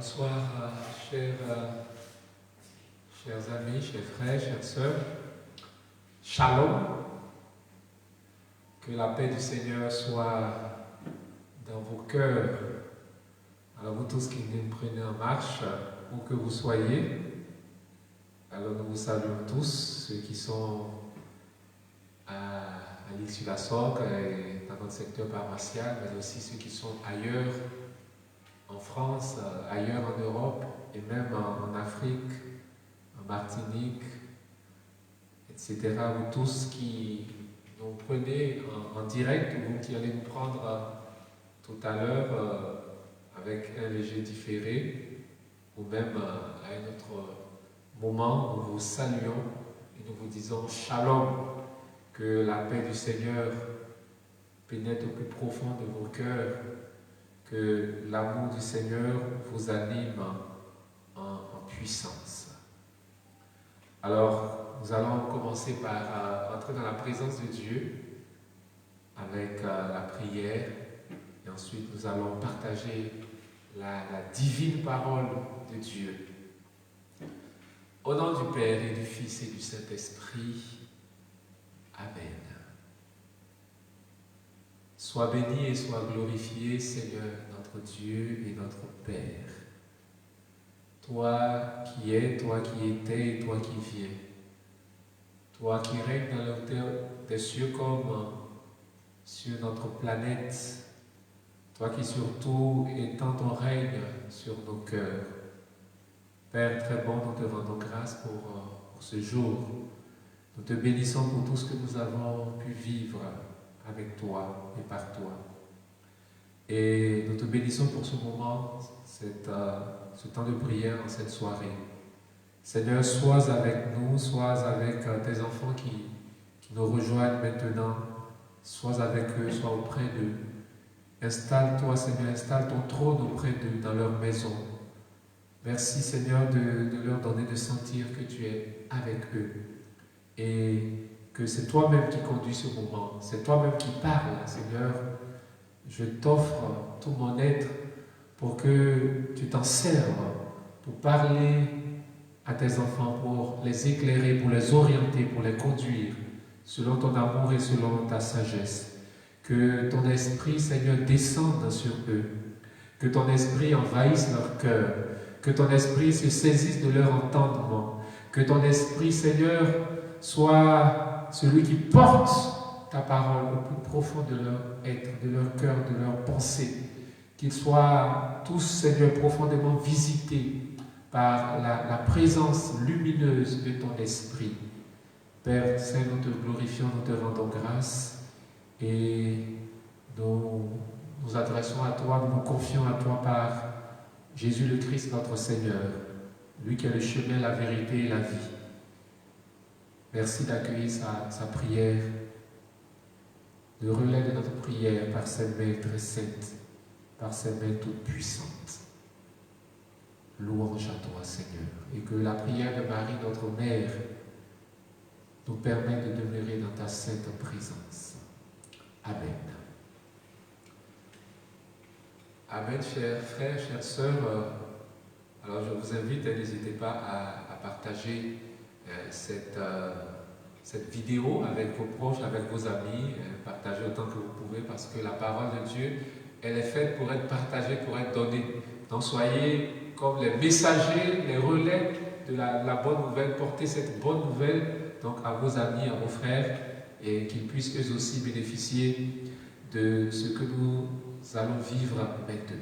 Bonsoir, chers amis, chers frères, chères sœurs. Shalom. Que la paix du Seigneur soit dans vos cœurs. Alors vous tous qui nous prenez en marche, où que vous soyez, alors nous vous saluons tous, ceux qui sont à l'île-sur-la-Sorgue et dans notre secteur paroissial, mais aussi ceux qui sont ailleurs, en France, ailleurs en Europe et même en Afrique, en Martinique, etc. Vous tous qui nous prenez en direct ou vous qui allez nous prendre tout à l'heure avec un léger différé ou même à un autre moment, nous vous saluons et nous vous disons Shalom, que la paix du Seigneur pénètre au plus profond de vos cœurs, que l'amour du Seigneur vous anime en puissance. Alors, nous allons commencer par entrer dans la présence de Dieu avec la prière et ensuite nous allons partager la divine parole de Dieu. Au nom du Père et du Fils et du Saint-Esprit, Amen. Sois béni et sois glorifié, Seigneur, notre Dieu et notre Père. Toi qui es, toi qui étais et toi qui viens. Toi qui règnes dans l'autel des cieux comme sur notre planète. Toi qui surtout étends ton règne sur nos cœurs. Père très bon, nous te rendons grâce pour ce jour. Nous te bénissons pour tout ce que nous avons pu vivre avec toi et par toi. Et nous te bénissons pour ce moment, ce temps de prière en cette soirée. Seigneur, sois avec nous, sois avec tes enfants qui nous rejoignent maintenant, sois avec eux, sois auprès d'eux. Installe-toi, Seigneur, installe ton trône auprès d'eux, dans leur maison. Merci, Seigneur, de leur donner de sentir que tu es avec eux. Et que c'est toi-même qui conduis ce moment, c'est toi-même qui parles, Seigneur. Je t'offre tout mon être pour que tu t'en serves, pour parler à tes enfants, pour les éclairer, pour les orienter, pour les conduire, selon ton amour et selon ta sagesse. Que ton esprit, Seigneur, descende sur eux, que ton esprit envahisse leur cœur, que ton esprit se saisisse de leur entendement, que ton esprit, Seigneur, soit celui qui porte ta parole au plus profond de leur être, de leur cœur, de leur pensée. Qu'ils soient tous, Seigneur, profondément visités par la présence lumineuse de ton esprit. Père Saint, nous te glorifions, nous te rendons grâce et nous nous adressons à toi, nous nous confions à toi par Jésus le Christ, notre Seigneur, lui qui est le chemin, la vérité et la vie. Merci d'accueillir sa prière, le relais de notre prière par cette main très sainte, par cette main toute puissante. Louange à toi, Seigneur, et que la prière de Marie, notre Mère, nous permette de demeurer dans ta sainte présence. Amen. Amen, chers frères, chères sœurs. Alors je vous invite, n'hésitez pas à partager cette vidéo avec vos proches, avec vos amis, partagez autant que vous pouvez parce que la parole de Dieu, elle est faite pour être partagée, pour être donnée. Donc soyez comme les messagers, les relais de la bonne nouvelle, portez cette bonne nouvelle donc à vos amis, à vos frères et qu'ils puissent eux aussi bénéficier de ce que nous allons vivre maintenant.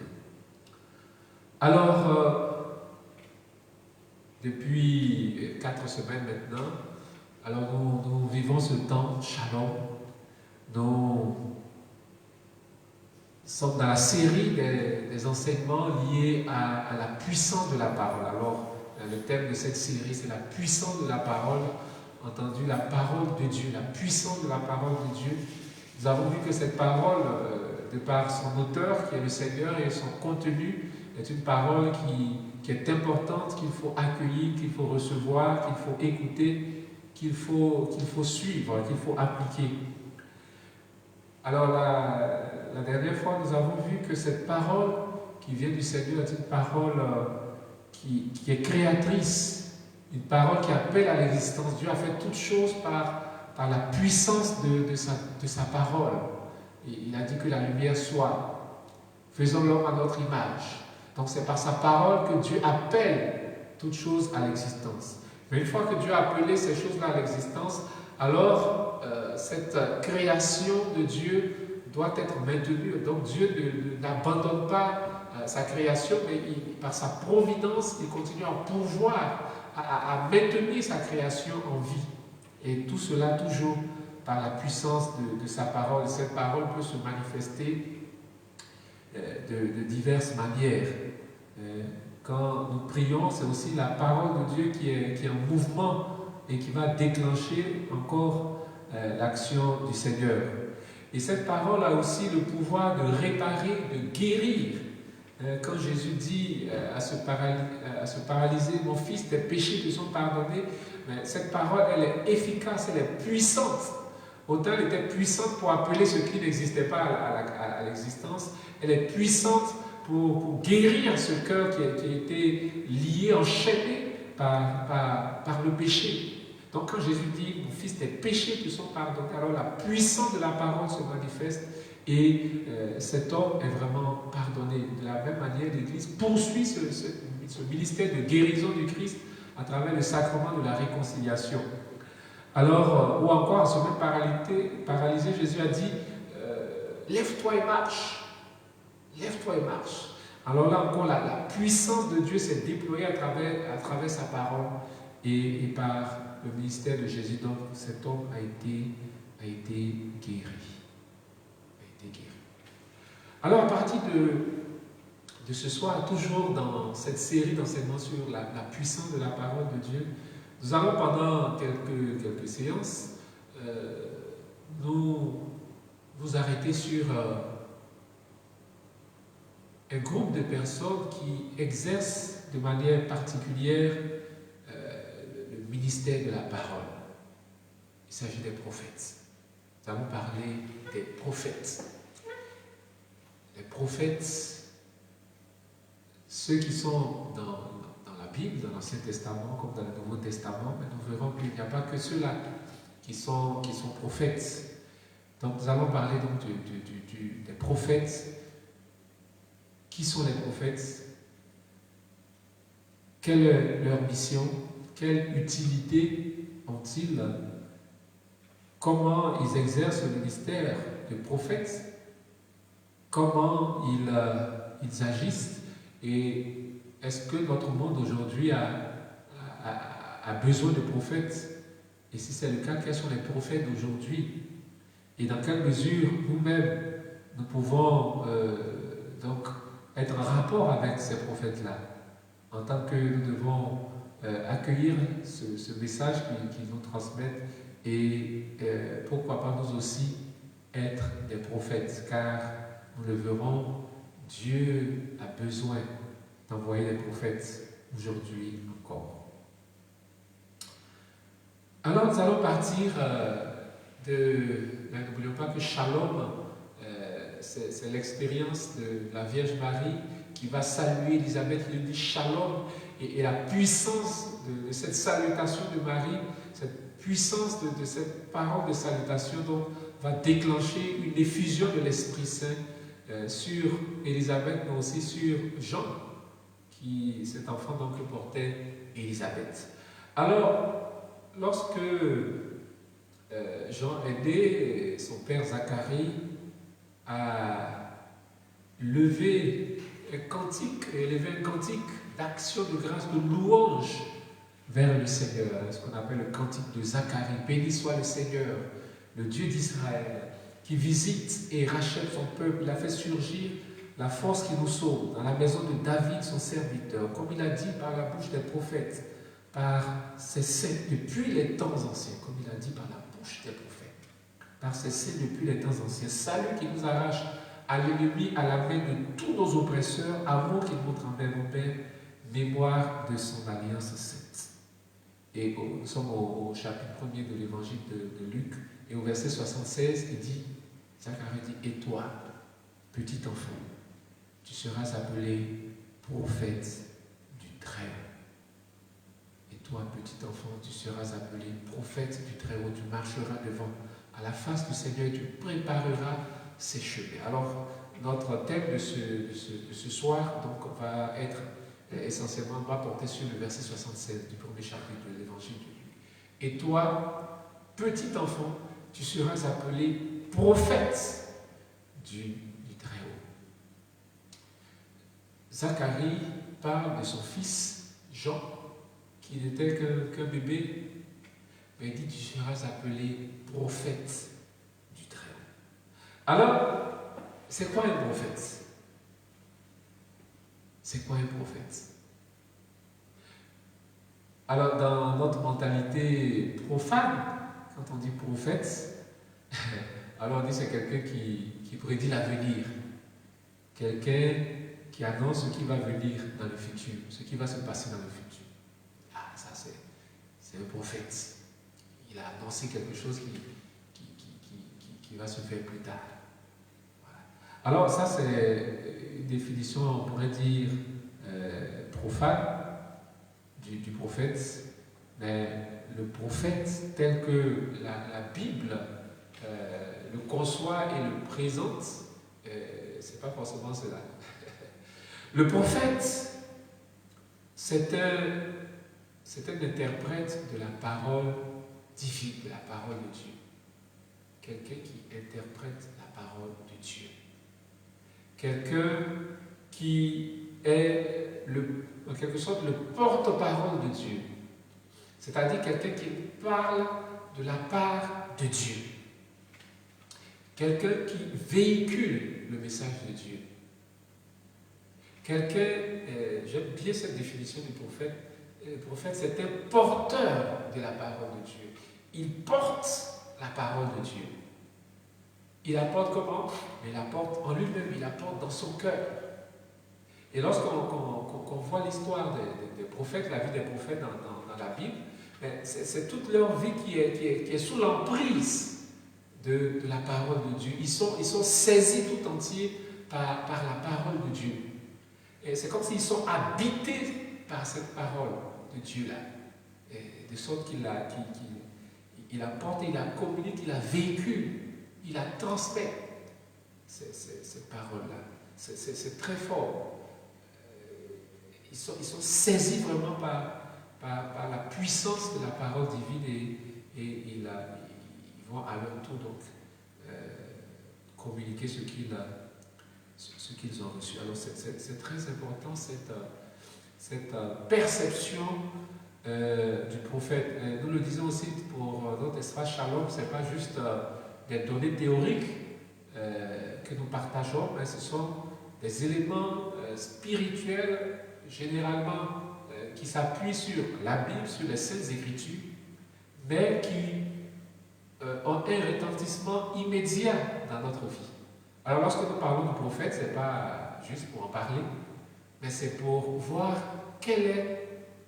Alors, depuis 4 semaines maintenant, alors nous vivons ce temps Shalom. Nous sommes dans la série des enseignements liés à la puissance de la parole. Alors, le thème de cette série, c'est la puissance de la parole, entendu la parole de Dieu, la puissance de la parole de Dieu. Nous avons vu que cette parole, de par son auteur, qui est le Seigneur, et son contenu, est une parole qui est importante, qu'il faut accueillir, qu'il faut recevoir, qu'il faut écouter, qu'il faut suivre, qu'il faut appliquer. Alors la dernière fois, nous avons vu que cette parole qui vient du Seigneur est une parole qui est créatrice, une parole qui appelle à l'existence. Dieu a fait toutes choses par la puissance de sa parole. Et il a dit que la lumière soit. Faisons l'homme à notre image. Donc c'est par sa parole que Dieu appelle toutes choses à l'existence. Mais une fois que Dieu a appelé ces choses-là à l'existence, alors cette création de Dieu doit être maintenue. Donc Dieu n'abandonne pas sa création, mais par sa providence, il continue à pouvoir, à maintenir sa création en vie. Et tout cela toujours par la puissance de sa parole. Cette parole peut se manifester de diverses manières. Quand nous prions, c'est aussi la parole de Dieu qui est en mouvement et qui va déclencher encore l'action du Seigneur. Et cette parole a aussi le pouvoir de réparer, de guérir. Quand Jésus dit à ce paralysé, mon fils, tes péchés te sont pardonnés, mais cette parole, elle est efficace, elle est puissante. Autant elle était puissante pour appeler ce qui n'existait pas à l'existence, elle est puissante pour guérir ce cœur qui a été lié, enchaîné par le péché. Donc quand Jésus dit, mon fils, tes péchés te sont pardonnés, alors la puissance de la parole se manifeste et cet homme est vraiment pardonné. De la même manière, l'Église poursuit ce ministère de guérison du Christ à travers le sacrement de la réconciliation. Alors, ou encore à ce même paralysé, Jésus a dit, lève-toi et marche. Lève-toi et marche. Alors là encore, la puissance de Dieu s'est déployée à travers sa parole et par le ministère de Jésus. Donc cet homme a été guéri. Alors à partir de ce soir, toujours dans cette série d'enseignements sur la puissance de la parole de Dieu, nous allons pendant quelques séances nous arrêter sur un groupe de personnes qui exercent de manière particulière le ministère de la parole. Il s'agit des prophètes. Nous allons parler des prophètes. Les prophètes, ceux qui sont dans la Bible, dans l'Ancien Testament comme dans le Nouveau Testament, mais nous verrons qu'il n'y a pas que ceux-là qui sont prophètes. Donc nous allons parler donc des prophètes. Qui sont les prophètes? Quelle est leur mission? Quelle utilité ont-ils? Comment ils exercent le ministère de prophète? Comment ils agissent? Et est-ce que notre monde aujourd'hui a besoin de prophètes? Et si c'est le cas, quels sont les prophètes d'aujourd'hui? Et dans quelle mesure nous-mêmes nous pouvons donc être en rapport avec ces prophètes-là, en tant que nous devons accueillir ce message qu'ils nous transmettent et pourquoi pas nous aussi être des prophètes, car nous le verrons, Dieu a besoin d'envoyer des prophètes aujourd'hui encore. Alors nous allons partir n'oublions pas que Shalom, c'est l'expérience de la Vierge Marie qui va saluer Élisabeth. Il dit Shalom, et la puissance de cette salutation de Marie, cette puissance de cette parole de salutation donc, va déclencher une effusion de l'Esprit Saint sur Élisabeth, mais aussi sur Jean, cet enfant donc que portait Élisabeth. Alors, lorsque Jean est né, son père Zacharie a élevé un cantique d'action de grâce, de louange vers le Seigneur, ce qu'on appelle le cantique de Zacharie. Béni soit le Seigneur, le Dieu d'Israël, qui visite et rachète son peuple. Il a fait surgir la force qui nous sauve dans la maison de David, son serviteur, comme il a dit par la bouche des prophètes, par ses saints depuis les temps anciens, comme il a dit par la bouche des prophètes, par ses saints depuis les temps anciens. Salut qui nous arrache à l'ennemi, à la main de tous nos oppresseurs, amour qu'il montre envers nos pères, mémoire de son alliance sainte. Et nous sommes au chapitre 1er de l'évangile de Luc, et au verset 76, il dit, Zacharie dit, et toi, petit enfant, tu seras appelé prophète du Très-Haut. Et toi, petit enfant, tu seras appelé prophète du Très-Haut. Tu marcheras devant à la face du Seigneur et tu prépareras ses chemins. Alors, notre thème de ce soir donc, va être essentiellement, va porter sur le verset 76 du premier chapitre de l'Évangile de Luc. Et toi, petit enfant, tu seras appelé prophète du Très-Haut. Zacharie parle de son fils Jean, qui n'était qu'un bébé, mais il dit tu seras appelé prophète du Très-Haut. Alors, c'est quoi un prophète? C'est quoi un prophète? Alors, dans notre mentalité profane, quand on dit prophète, alors on dit c'est quelqu'un qui prédit l'avenir, quelqu'un qui annonce ce qui va venir dans le futur, ce qui va se passer dans le futur. Ah, ça c'est un prophète. Il a annoncé quelque chose qui va se faire plus tard. Voilà. Alors ça c'est une définition, on pourrait dire, profane du prophète, mais le prophète tel que la Bible le conçoit et le présente, c'est pas forcément cela. Le prophète, c'est un interprète de la parole divine, de la parole de Dieu. Quelqu'un qui interprète la parole de Dieu. Quelqu'un qui est, en quelque sorte, le porte-parole de Dieu. C'est-à-dire quelqu'un qui parle de la part de Dieu. Quelqu'un qui véhicule le message de Dieu. Quelqu'un, j'aime bien cette définition du prophète. Le prophète, c'est un porteur de la parole de Dieu. Il porte la parole de Dieu. Il la porte comment? Il la porte en lui-même, il la porte dans son cœur. Et lorsqu'on voit l'histoire des prophètes, la vie des prophètes dans la Bible, c'est toute leur vie qui est sous l'emprise de la parole de Dieu. Ils sont saisis tout entiers par la parole de Dieu. Et c'est comme s'ils sont habités par cette parole de Dieu-là. De sorte qu'il la porte, il la communique, il la véhicule, il la transmet. Cette parole-là. C'est très fort. Ils sont saisis vraiment par la puissance de la parole divine et ils vont à leur tour donc communiquer ce qu'ils ont reçu. Alors c'est très important cette perception du prophète. Nous le disons aussi pour notre espace Shalom, ce n'est pas juste des données théoriques que nous partageons, mais ce sont des éléments spirituels généralement qui s'appuient sur la Bible, sur les Saintes Écritures, mais qui ont un retentissement immédiat dans notre vie. Alors lorsque nous parlons du prophète, ce n'est pas juste pour en parler, mais c'est pour voir quel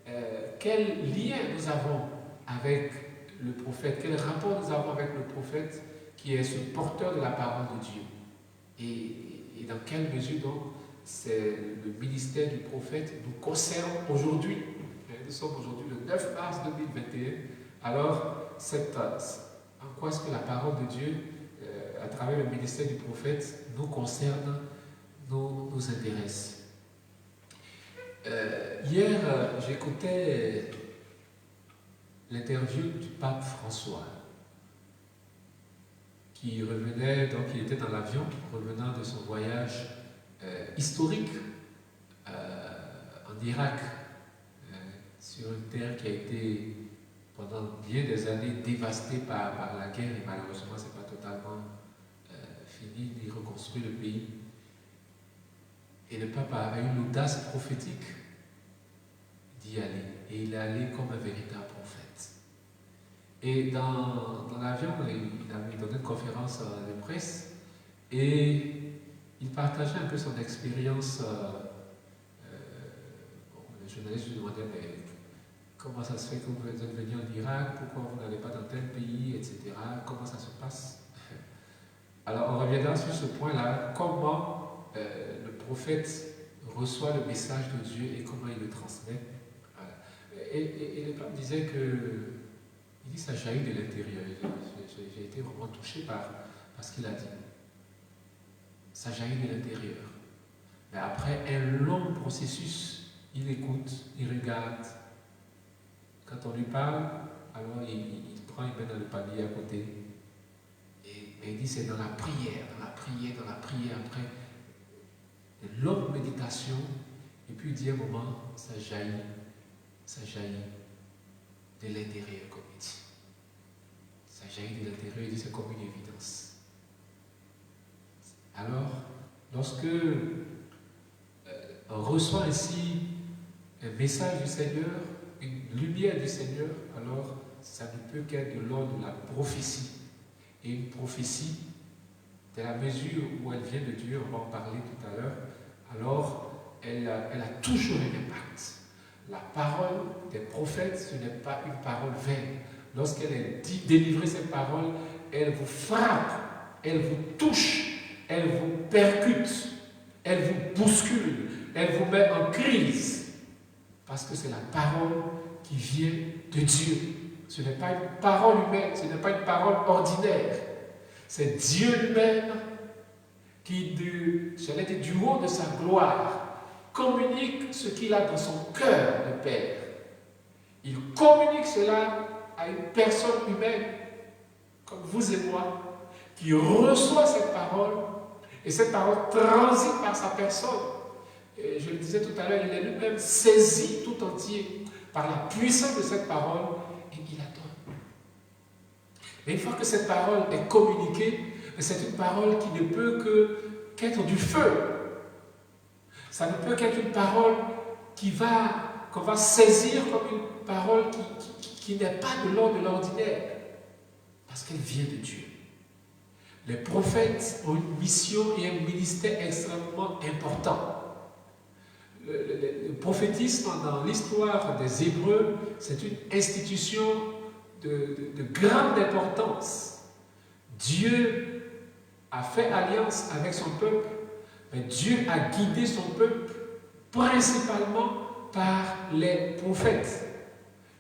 lien nous avons avec le prophète, quel rapport nous avons avec le prophète qui est ce porteur de la parole de Dieu. Et dans quelle mesure donc c'est le ministère du prophète nous concerne aujourd'hui. Nous sommes aujourd'hui le 9 mars 2021. Alors, en quoi est-ce que la parole de Dieu, à travers le ministère du prophète, nous concerne, nous intéresse? Hier, j'écoutais l'interview du pape François, qui revenait, donc il était dans l'avion, revenant de son voyage historique en Irak, sur une terre qui a été pendant bien des années dévastée par la guerre et malheureusement ce n'est pas totalement fini ni reconstruit le pays. Et le pape a eu l'audace prophétique d'y aller. Et il est allé comme un véritable prophète. Et dans l'avion, il avait donné une conférence de presse et il partageait un peu son expérience. Le journaliste lui demandait mais comment ça se fait que vous êtes venu en Irak, pourquoi vous n'allez pas dans tel pays, etc. Comment ça se passe? Alors on reviendra sur ce point-là, comment le prophète reçoit le message de Dieu et comment il le transmet. Voilà. Et le pape disait que, il dit ça jaillit de l'intérieur. J'ai été vraiment touché par ce qu'il a dit. Ça jaillit de l'intérieur. Mais après un long processus, il écoute, il regarde. Quand on lui parle, alors il prend, il met dans le panier à côté. Mais il dit c'est dans la prière, après une longue méditation, et puis il dit à un moment, ça jaillit de l'intérieur, comme il dit. Ça jaillit de l'intérieur, il dit c'est comme une évidence. Alors, lorsque on reçoit ainsi un message du Seigneur, une lumière du Seigneur, alors ça ne peut qu'être de l'ordre de la prophétie. Et une prophétie, de la mesure où elle vient de Dieu, on va en parler tout à l'heure, alors elle a toujours un impact. La parole des prophètes, ce n'est pas une parole vaine. Lorsqu'elle est délivrée, cette parole, elle vous frappe, elle vous touche, elle vous percute, elle vous bouscule, elle vous met en crise. Parce que c'est la parole qui vient de Dieu. Ce n'est pas une parole humaine, ce n'est pas une parole ordinaire. C'est Dieu lui-même qui, j'allais dire, du haut de sa gloire, communique ce qu'il a dans son cœur, le Père. Il communique cela à une personne humaine, comme vous et moi, qui reçoit cette parole, et cette parole transite par sa personne. Et je le disais tout à l'heure, il est lui-même saisi tout entier par la puissance de cette parole, et il la donne. Mais une fois que cette parole est communiquée, c'est une parole qui ne peut qu'être du feu. Ça ne peut qu'être une parole qu'on va saisir comme une parole qui n'est pas de l'ordre de l'ordinaire, parce qu'elle vient de Dieu. Les prophètes ont une mission et un ministère extrêmement important. Le prophétisme dans l'histoire des Hébreux, c'est une institution de grande importance. Dieu a fait alliance avec son peuple, mais Dieu a guidé son peuple principalement par les prophètes.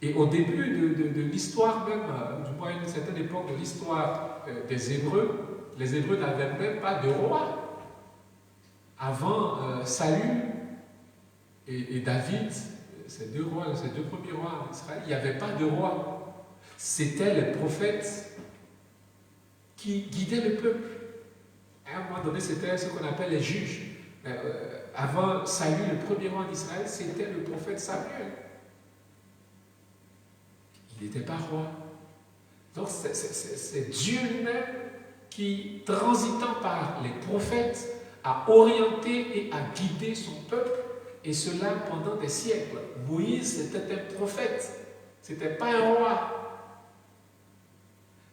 Et au début de l'histoire même, du moins à une certaine époque de l'histoire des Hébreux, les Hébreux n'avaient même pas de roi. Avant Saül et David, ces deux premiers rois en Israël, il n'y avait pas de roi. C'était les prophètes qui guidaient le peuple. À un moment donné, c'était ce qu'on appelle les juges. Avant Saül, le premier roi d'Israël, c'était le prophète Samuel. Il n'était pas roi. Donc c'est Dieu lui-même qui, transitant par les prophètes, a orienté et a guidé son peuple, et cela pendant des siècles. Moïse était un prophète, ce n'était pas un roi.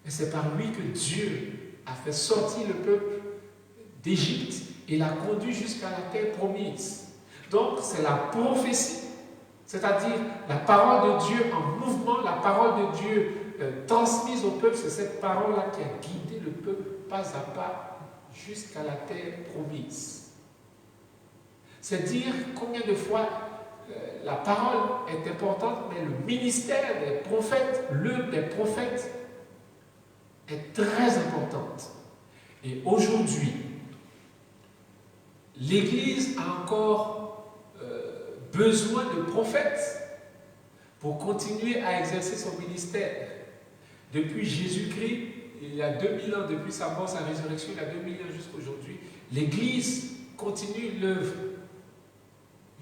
Mais c'est par lui que Dieu a fait sortir le peuple d'Égypte et l'a conduit jusqu'à la terre promise. Donc c'est la prophétie, c'est-à-dire la parole de Dieu en mouvement, la parole de Dieu transmise au peuple, c'est cette parole-là qui a guidé le peuple pas à pas jusqu'à la terre promise. C'est dire combien de fois la parole est importante, mais le ministère des prophètes, l'œuvre des prophètes est très importante. Et aujourd'hui, l'Église a encore besoin de prophètes pour continuer à exercer son ministère. Depuis Jésus-Christ, il y a 2000 ans, depuis sa mort, sa résurrection, il y a 2000 ans jusqu'à aujourd'hui, l'Église continue l'œuvre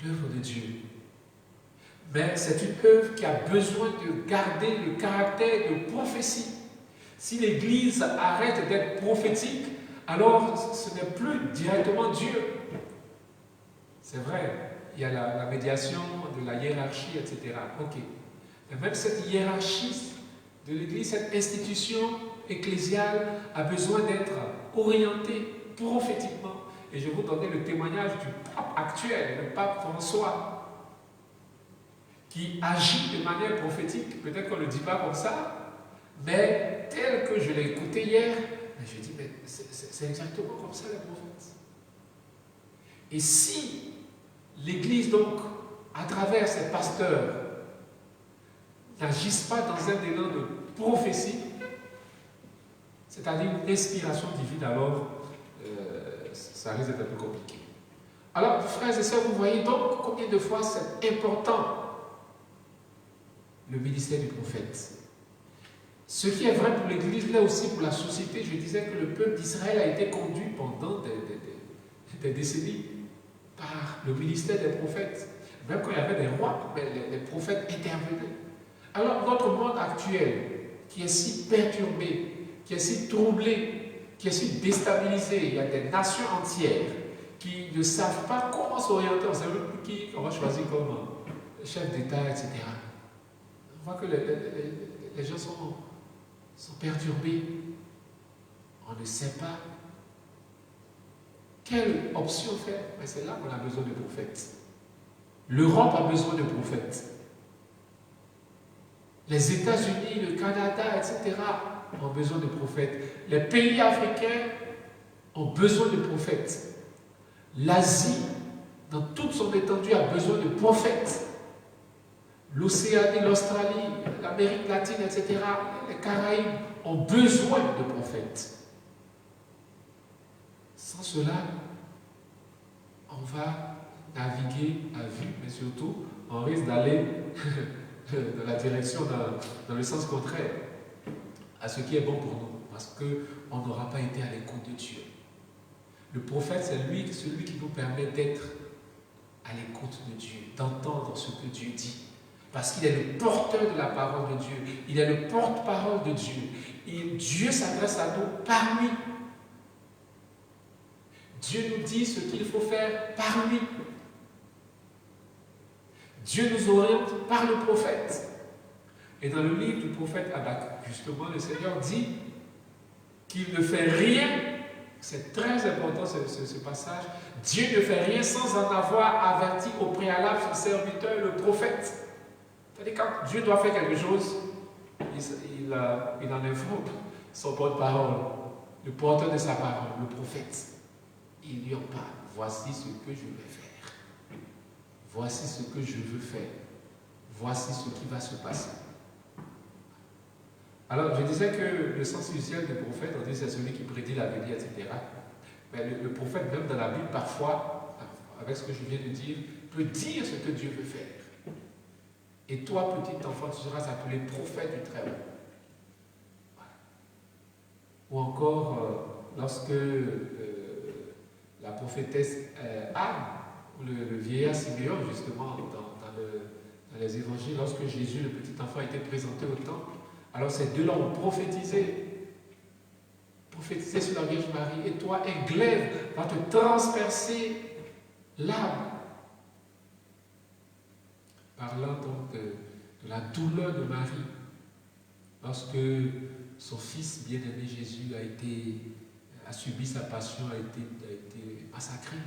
de Dieu. Mais c'est une œuvre qui a besoin de garder le caractère de prophétie. Si l'Église arrête d'être prophétique, alors ce n'est plus directement Dieu. C'est vrai, il y a la médiation de la hiérarchie, etc. Ok. Mais même cette hiérarchie de l'Église, cette institution ecclésiale a besoin d'être orientée prophétiquement. Et je vais vous donner le témoignage du pape actuel, le pape François, qui agit de manière prophétique. Peut-être qu'on ne le dit pas comme ça, mais tel que je l'ai écouté hier, je dis, mais c'est exactement comme ça les prophètes. Et si l'Église, donc, à travers ses pasteurs, n'agissent pas dans un élan de prophétie, c'est-à-dire une inspiration divine, alors ça risque d'être un peu compliqué. Alors, frères et sœurs, vous voyez donc combien de fois c'est important le ministère du prophète. Ce qui est vrai pour l'Église, là aussi pour la société, je disais que le peuple d'Israël a été conduit pendant des décennies par le ministère des prophètes. Même quand il y avait des rois, les prophètes intervenaient. Alors notre monde actuel, qui est si perturbé, qui est si troublé, qui est si déstabilisé, il y a des nations entières qui ne savent pas comment s'orienter, on ne sait même plus qui on va choisir comme chef d'État, etc. On voit que les gens sont perturbés. On ne sait pas quelle option faire. Mais c'est là qu'on a besoin de prophètes. L'Europe a besoin de prophètes. Les États-Unis, le Canada, etc. ont besoin de prophètes. Les pays africains ont besoin de prophètes. L'Asie, dans toute son étendue, a besoin de prophètes. L'Océanie, l'Australie, l'Amérique latine, etc., les Caraïbes ont besoin de prophètes. Sans cela, on va naviguer à vue, mais surtout, on risque d'aller dans la direction, dans le sens contraire à ce qui est bon pour nous, parce qu'on n'aura pas été à l'écoute de Dieu. Le prophète, c'est celui qui nous permet d'être à l'écoute de Dieu, d'entendre ce que Dieu dit. Parce qu'il est le porteur de la parole de Dieu. Il est le porte-parole de Dieu. Et Dieu s'adresse à nous par lui. Dieu nous dit ce qu'il faut faire par lui. Dieu nous oriente par le prophète. Et dans le livre du prophète Habakkuk, justement, le Seigneur dit qu'il ne fait rien. C'est très important ce passage. Dieu ne fait rien sans en avoir averti au préalable son serviteur, le prophète. C'est-à-dire quand Dieu doit faire quelque chose, il en informe son porte-parole, le porteur de sa parole, le prophète. Il lui en parle. Voici ce que je vais faire. Voici ce que je veux faire. Voici ce qui va se passer. Alors, je disais que le sens usuel du prophète, on dit c'est celui qui prédit l'avenir, etc. Mais le prophète, même dans la Bible, parfois, avec ce que je viens de dire, peut dire ce que Dieu veut faire. Et toi, petit enfant, tu seras appelé prophète du Très-Haut. Voilà. Ou encore, lorsque la prophétesse Anne, ou le vieillard Siméon, justement, dans les évangiles, lorsque Jésus, le petit enfant, a été présenté au temple, alors ces deux-là ont prophétisé sur la Vierge Marie. Et toi, un glaive va te transpercer l'âme. Parlant donc de la douleur de Marie, lorsque son fils bien-aimé Jésus a subi sa passion, a été massacré.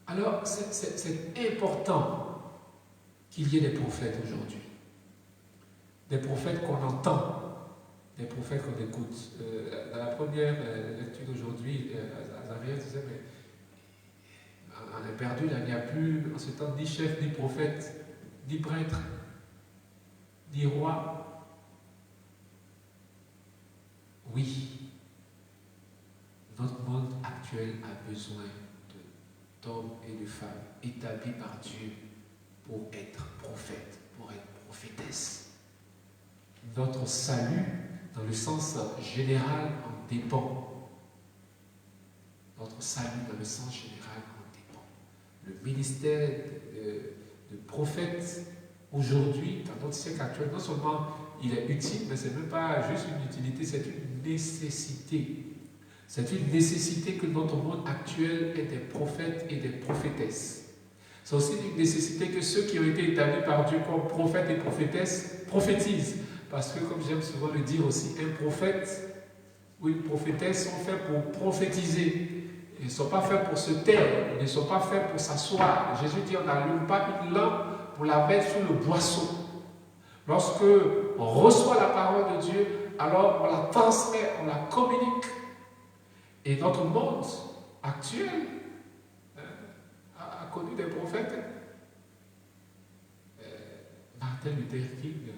Alors, c'est important qu'il y ait des prophètes aujourd'hui. Des prophètes qu'on entend, des prophètes qu'on écoute. Dans la première lecture d'aujourd'hui, Azarias disait, mais on est perdu, là, il n'y a plus en ce temps ni chef, ni prophète, ni prêtre, ni roi. Oui, notre monde actuel a besoin d'hommes et de femmes établis par Dieu pour être prophètes, pour être prophétesses. Notre salut, dans le sens général, en dépend. Notre salut, dans le sens général, en dépend. Le ministère de prophète, aujourd'hui, dans notre siècle actuel, non seulement il est utile, mais ce n'est même pas juste une utilité, c'est une nécessité. C'est une nécessité que notre monde actuel ait des prophètes et des prophétesses. C'est aussi une nécessité que ceux qui ont été établis par Dieu comme prophètes et prophétesses prophétisent. Parce que, comme j'aime souvent le dire aussi, un prophète ou une prophétesse sont faits pour prophétiser. Ils ne sont pas faits pour se taire, ils ne sont pas faits pour s'asseoir. Jésus dit, on n'allume pas une lampe pour la mettre sur le boisseau. Lorsque on reçoit la parole de Dieu, alors on la transmet, on la communique. Et notre monde actuel a connu des prophètes. Martin Luther King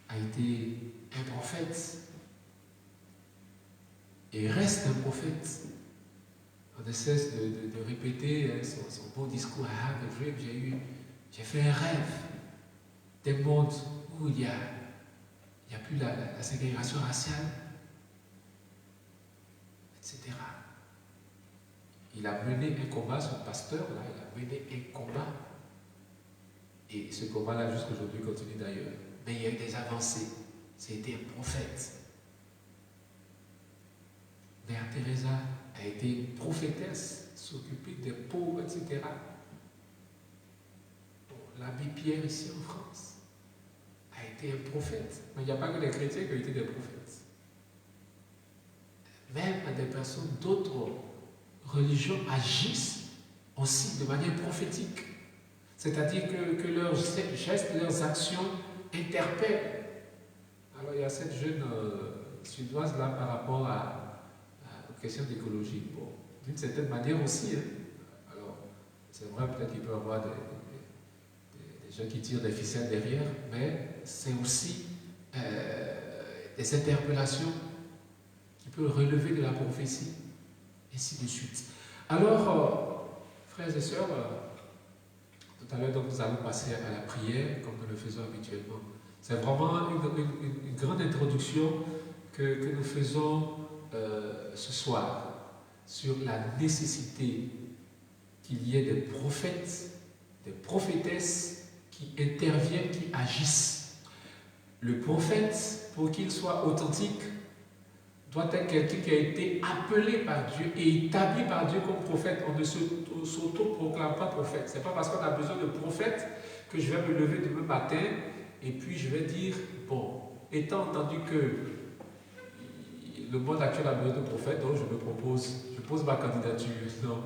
a été un prophète et reste un prophète. On ne cesse de répéter son beau discours à Have a Dream. J'ai fait un rêve des mondes où il n'y a plus la ségrégation raciale, etc. Il a mené un combat, son pasteur, là, il a mené un combat. Et ce combat-là, jusqu'aujourd'hui, continue d'ailleurs. Mais il y a eu des avancées. C'était un prophète. Mère Teresa a été une prophétesse, s'occuper des pauvres, etc. Bon, l'abbé Pierre, ici en France, a été un prophète. Mais il n'y a pas que les chrétiens qui ont été des prophètes. Même des personnes d'autres religions agissent aussi de manière prophétique. C'est-à-dire que leurs gestes, leurs actions interpellent. Alors il y a cette jeune suédoise là par rapport aux questions d'écologie. Bon, d'une certaine manière aussi. Alors c'est vrai, peut-être qu'il peut y avoir des gens qui tirent des ficelles derrière, mais c'est aussi des interpellations qui peuvent relever de la prophétie, et ainsi de suite. Alors, frères et sœurs, tout à l'heure, donc, nous allons passer à la prière, comme nous le faisons habituellement. C'est vraiment une grande introduction que nous faisons ce soir sur la nécessité qu'il y ait des prophètes, des prophétesses qui interviennent, qui agissent. Le prophète, pour qu'il soit authentique, doit être quelqu'un qui a été appelé par Dieu et établi par Dieu comme prophète. On ne s'auto-proclame pas prophète. Ce n'est pas parce qu'on a besoin de prophète que je vais me lever demain matin et puis je vais dire, bon, étant entendu que le monde actuel a besoin de prophète, donc je pose ma candidature. Non.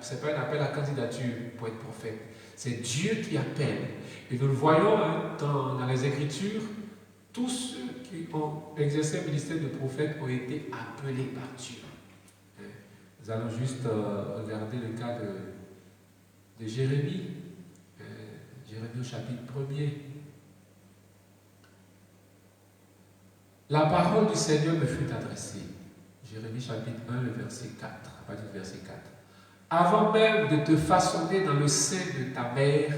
Ce n'est pas un appel à candidature pour être prophète. C'est Dieu qui appelle. Et nous le voyons dans les Écritures, tous ceux qui ont exercé le ministère de prophète ont été appelés par Dieu. Nous allons juste regarder le cas de Jérémie. Jérémie au chapitre 1er. La parole du Seigneur me fut adressée. Jérémie chapitre 1, le verset 4. À partir du verset 4. Avant même de te façonner dans le sein de ta mère,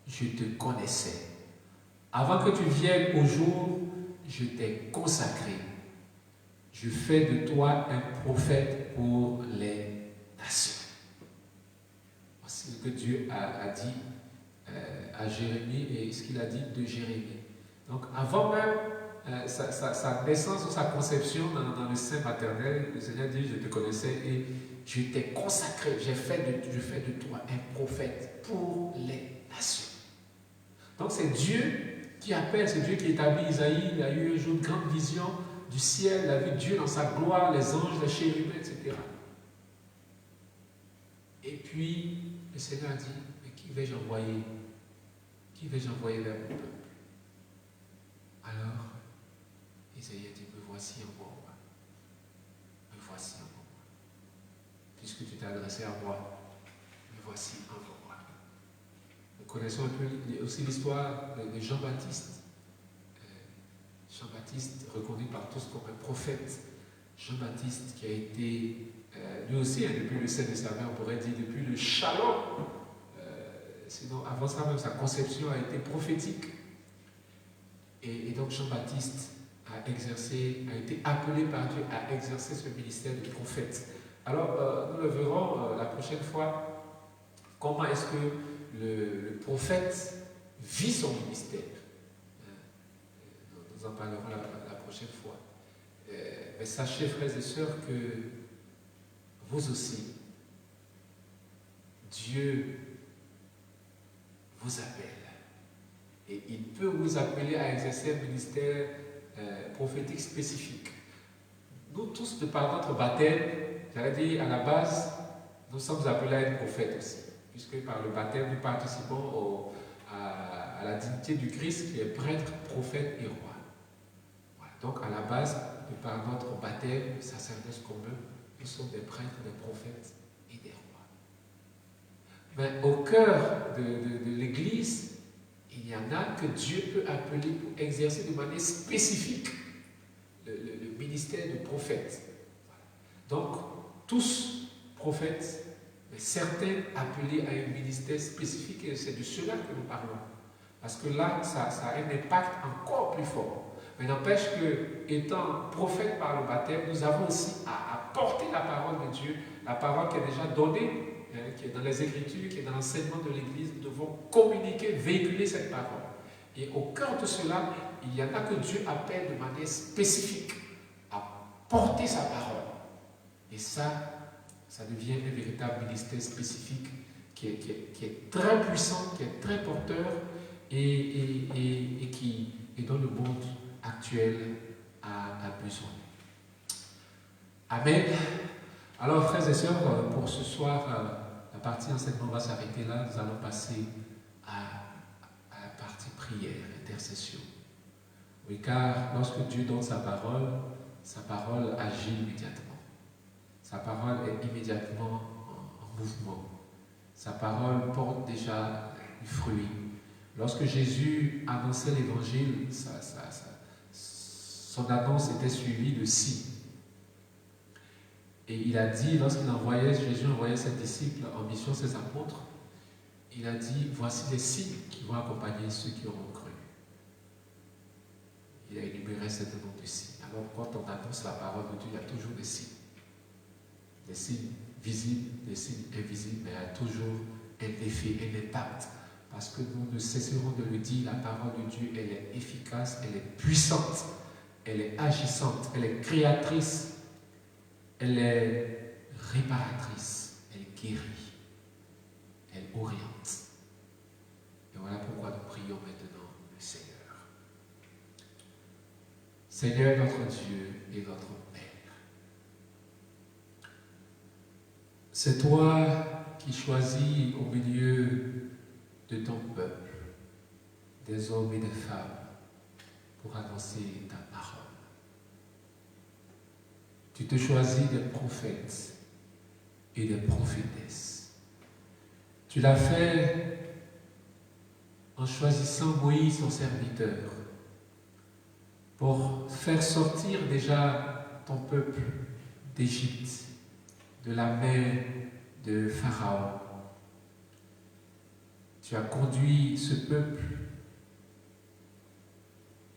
je te connaissais. Avant que tu viennes au jour, je t'ai consacré. Je fais de toi un prophète pour les nations. Voici ce que Dieu a dit à Jérémie et ce qu'il a dit de Jérémie. Donc avant même sa naissance ou sa conception dans le sein maternel, le Seigneur dit, je te connaissais et je t'ai consacré. Je fais de toi un prophète pour les nations. Donc c'est Dieu qui appelle, c'est Dieu qui établit. Isaïe, il a eu un jour une grande vision du ciel, il a vu Dieu dans sa gloire, les anges, les chérubins, etc. Et puis, le Seigneur a dit, mais qui vais-je envoyer? Qui vais-je envoyer vers mon peuple? Alors, Isaïe a dit, me voici, envoie-moi. Me voici, envoie-moi. Puisque tu t'es adressé à moi, me voici, envoie-moi. Nous connaissons un peu aussi l'histoire de Jean-Baptiste. Jean-Baptiste, reconnu par tous comme un prophète. Jean-Baptiste qui a été, lui aussi, depuis le sein de sa mère, on pourrait dire, depuis le Shalom. Sinon, avant ça même, sa conception a été prophétique. Et donc Jean-Baptiste a été appelé par Dieu à exercer ce ministère de prophète. Alors, nous le verrons la prochaine fois, comment est-ce que le prophète vit son ministère. Nous en parlerons la prochaine fois. Mais sachez, frères et sœurs, que vous aussi, Dieu vous appelle. Et il peut vous appeler à exercer un ministère prophétique spécifique. Nous tous, de par notre baptême, j'allais dire à la base, nous sommes appelés à être prophètes aussi. Puisque par le baptême, nous participons à la dignité du Christ qui est prêtre, prophète et roi. Voilà. Donc à la base, de par notre baptême, sacerdoce commun, Nous sommes des prêtres, des prophètes et des rois. Mais au cœur de l'Église, il y en a que Dieu peut appeler pour exercer de manière spécifique le ministère de prophète. Donc, tous prophètes, mais certains appelés à un ministère spécifique, et c'est de cela que nous parlons. Parce que là, ça a un impact encore plus fort. Mais n'empêche que, étant prophète par le baptême, nous avons aussi à porter la parole de Dieu, la parole qui est déjà donnée, qui est dans les Écritures, qui est dans l'enseignement de l'Église. Nous devons communiquer, véhiculer cette parole. Et au cœur de cela, il y en a que Dieu appelle de manière spécifique à porter sa parole. Et ça devient un véritable ministère spécifique qui est très puissant, qui est très porteur et dont le monde actuel a besoin. Amen. Alors, frères et sœurs, pour ce soir, la partie enseignement va s'arrêter là. Nous allons passer à la partie prière, intercession. Oui, car lorsque Dieu donne sa parole agit immédiatement. Sa parole est immédiatement en mouvement. Sa parole porte déjà du fruit. Lorsque Jésus annonçait l'évangile, son annonce était suivie de signes. Et il a dit, Jésus envoyait ses disciples en mission, ses apôtres, il a dit, voici les signes qui vont accompagner ceux qui auront cru. Il a énuméré un certain nombre de signes. Alors quand on annonce la parole de Dieu, il y a toujours des signes. Des signes visibles, des signes invisibles, mais il y a toujours un effet, un impact. Parce que nous ne cesserons de le dire, la parole de Dieu, elle est efficace, elle est puissante, elle est agissante, elle est créatrice, elle est réparatrice, elle guérit, elle oriente. Et voilà pourquoi nous prions maintenant le Seigneur. Seigneur notre Dieu et notre Père, c'est toi qui choisis au milieu de ton peuple des hommes et des femmes pour annoncer ta parole. Tu te choisis des prophètes et des prophétesses. Tu l'as fait en choisissant Moïse, ton serviteur, pour faire sortir déjà ton peuple d'Égypte, de la main de Pharaon. Tu as conduit ce peuple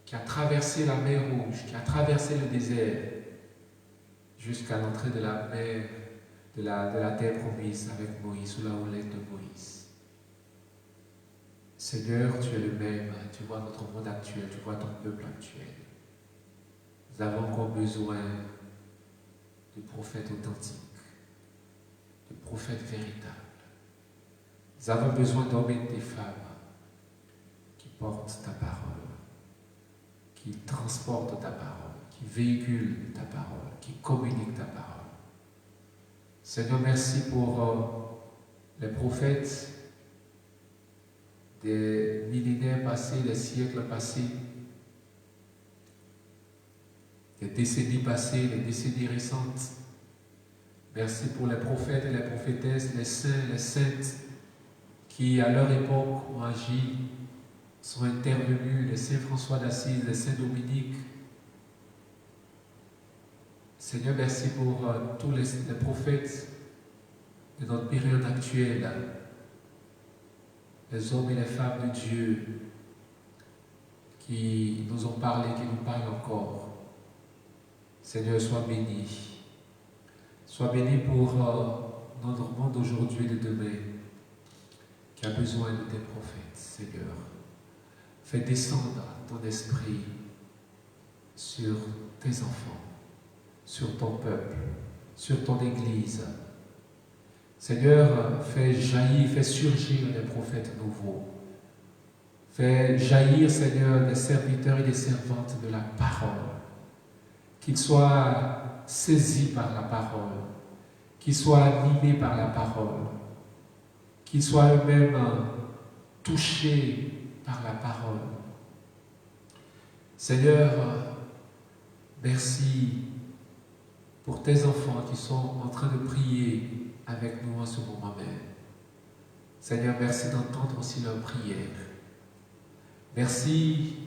qui a traversé la mer Rouge, qui a traversé le désert, jusqu'à l'entrée de la mer, de la terre promise avec Moïse, sous la houlette de Moïse. Seigneur, tu es le même, tu vois notre monde actuel, tu vois ton peuple actuel. Nous avons encore besoin de prophètes authentiques, de prophètes véritables. Nous avons besoin d'hommes et de femmes qui portent ta parole, qui transportent ta parole, qui véhiculent ta parole, qui communiquent ta parole. Seigneur, merci pour les prophètes des millénaires passés, des siècles passés, des décennies passées, des décennies récentes. Merci pour les prophètes et les prophétesses, les saints, les saintes, qui à leur époque ont agi, sont intervenus, les saints François d'Assise, les saints Dominique. Seigneur, merci pour tous les prophètes de notre période actuelle, les hommes et les femmes de Dieu qui nous ont parlé, qui nous parlent encore. Seigneur, sois béni. Sois béni pour notre monde d'aujourd'hui et de demain qui a besoin de tes prophètes, Seigneur. Fais descendre ton esprit sur tes enfants, sur ton peuple, sur ton Église. Seigneur, fais jaillir, fais surgir des prophètes nouveaux. Fais jaillir, Seigneur, des serviteurs et des servantes de la parole. Qu'ils soient saisis par la parole, qu'ils soient animés par la parole, qu'ils soient eux-mêmes touchés par la parole. Seigneur, merci pour tes enfants qui sont en train de prier avec nous en ce moment même. Seigneur, merci d'entendre aussi leurs prières. Merci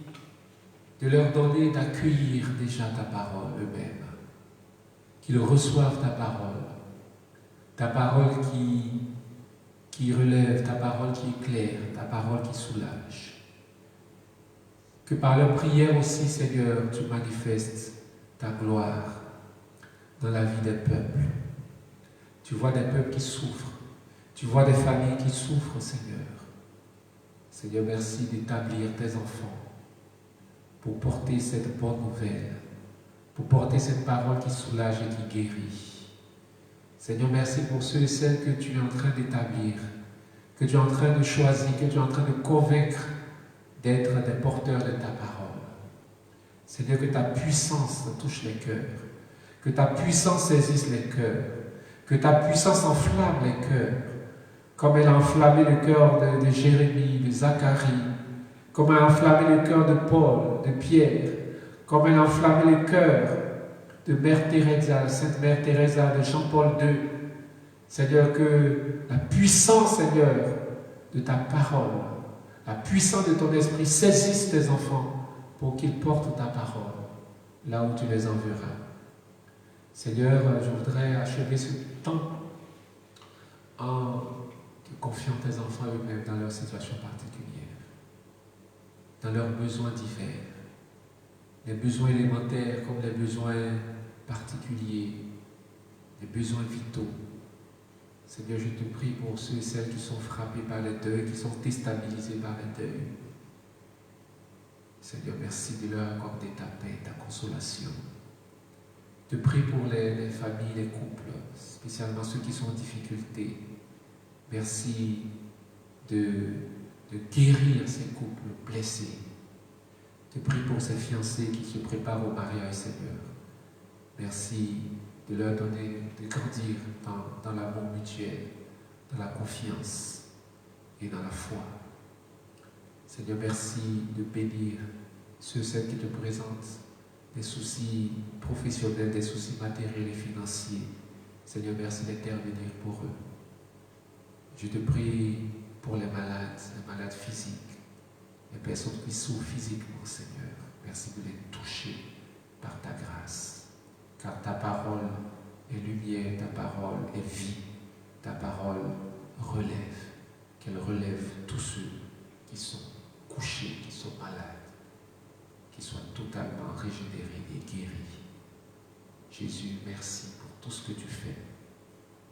de leur donner d'accueillir déjà ta parole eux-mêmes. Qu'ils reçoivent ta parole qui relève, ta parole qui éclaire, ta parole qui soulage. Que par leur prière aussi, Seigneur, tu manifestes ta gloire dans la vie des peuples. Tu vois des peuples qui souffrent. Tu vois des familles qui souffrent, Seigneur. Seigneur, merci d'établir tes enfants pour porter cette bonne nouvelle, pour porter cette parole qui soulage et qui guérit. Seigneur, merci pour ceux et celles que tu es en train d'établir, que tu es en train de choisir, que tu es en train de convaincre d'être des porteurs de ta parole. Seigneur, que ta puissance touche les cœurs, que ta puissance saisisse les cœurs, que ta puissance enflamme les cœurs, comme elle a enflammé le cœur de Jérémie, de Zacharie, comme elle a enflammé le cœur de Paul, de Pierre, comme elle a enflammé le cœur de Mère Teresa, Sainte Mère Teresa, de Jean-Paul II. Seigneur, que la puissance, Seigneur, de ta parole, la puissance de ton esprit saisisse tes enfants pour qu'ils portent ta parole là où tu les enverras. Seigneur, je voudrais achever ce temps en te confiant tes enfants eux-mêmes dans leur situation particulière, dans leurs besoins divers, les besoins élémentaires comme les besoins particuliers, les besoins vitaux. Seigneur, je te prie pour ceux et celles qui sont frappés par les deuils, qui sont déstabilisés par les deuils. Seigneur, merci de leur accorder ta paix, ta consolation. Je te prie pour les familles, les couples, spécialement ceux qui sont en difficulté. Merci de guérir ces couples blessés. Je te prie pour ces fiancés qui se préparent au mariage, Seigneur. Merci de leur donner, de grandir dans l'amour mutuel, dans la confiance et dans la foi. Seigneur, merci de bénir ceux et celles qui te présentent des soucis professionnels, des soucis matériels et financiers. Seigneur, merci d'intervenir pour eux. Je te prie pour les malades physiques, les personnes qui souffrent physiquement, Seigneur. Merci de les toucher par ta grâce. Car ta parole est lumière, ta parole est vie, ta parole relève, qu'elle relève tous ceux qui sont couchés, qui sont malades, qui soient totalement régénérés et guéris. Jésus, merci pour tout ce que tu fais.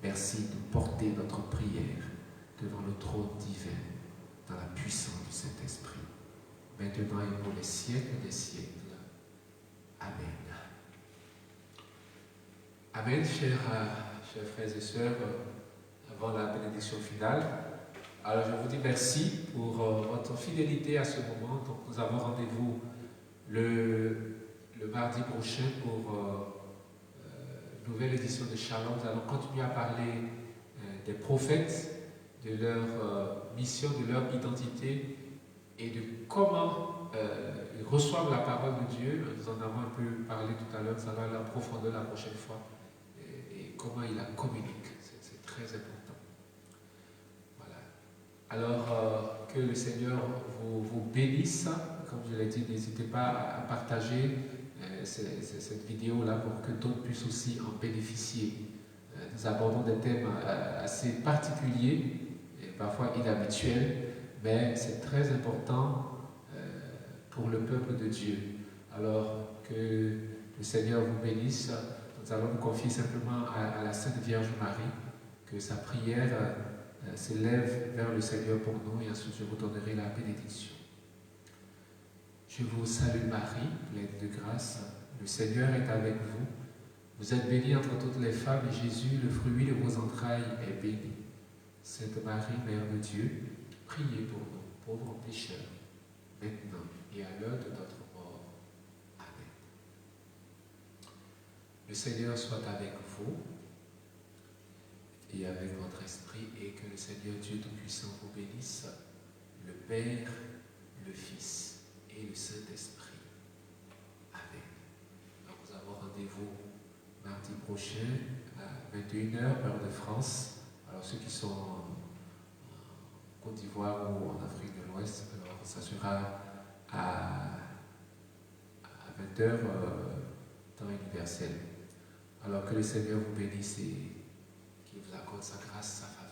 Merci de porter notre prière devant le trône divin, dans la puissance du Saint-Esprit, maintenant et pour les siècles des siècles. Amen. Amen, chers frères et sœurs, avant la bénédiction finale. Alors je vous dis merci pour votre fidélité à ce moment. Donc nous avons rendez-vous le mardi prochain pour une nouvelle édition de Shalom. Nous allons continuer à parler des prophètes, de leur mission, de leur identité et de comment ils reçoivent la parole de Dieu. Nous en avons un peu parlé tout à l'heure, ça va aller en profondeur la prochaine fois. Et comment il la communique, c'est très important. Voilà. Alors que le Seigneur vous bénisse. Comme je l'ai dit, n'hésitez pas à partager cette vidéo-là pour que d'autres puissent aussi en bénéficier. Nous abordons des thèmes assez particuliers et parfois inhabituels, mais c'est très important pour le peuple de Dieu. Alors que le Seigneur vous bénisse. Nous allons nous confier simplement à la Sainte Vierge Marie, que sa prière s'élève vers le Seigneur pour nous, et ensuite je vous donnerai la bénédiction. Je vous salue Marie, pleine de grâce, le Seigneur est avec vous. Vous êtes bénie entre toutes les femmes, et Jésus, le fruit de vos entrailles, est béni. Sainte Marie, Mère de Dieu, priez pour nous, pauvres pécheurs, maintenant et à l'heure de notre mort. Amen. Le Seigneur soit avec vous et avec votre esprit, et que le Seigneur Dieu Tout-Puissant vous bénisse, le Père, le Fils et le Saint-Esprit. Amen. Alors nous avons rendez-vous mardi mardi prochain à 21h, heure de France. Alors ceux qui sont en Côte d'Ivoire ou en Afrique de l'Ouest, alors ça sera à 20h, temps universel. Alors que le Seigneur vous bénisse et qu'il vous accorde sa grâce, sa faveur.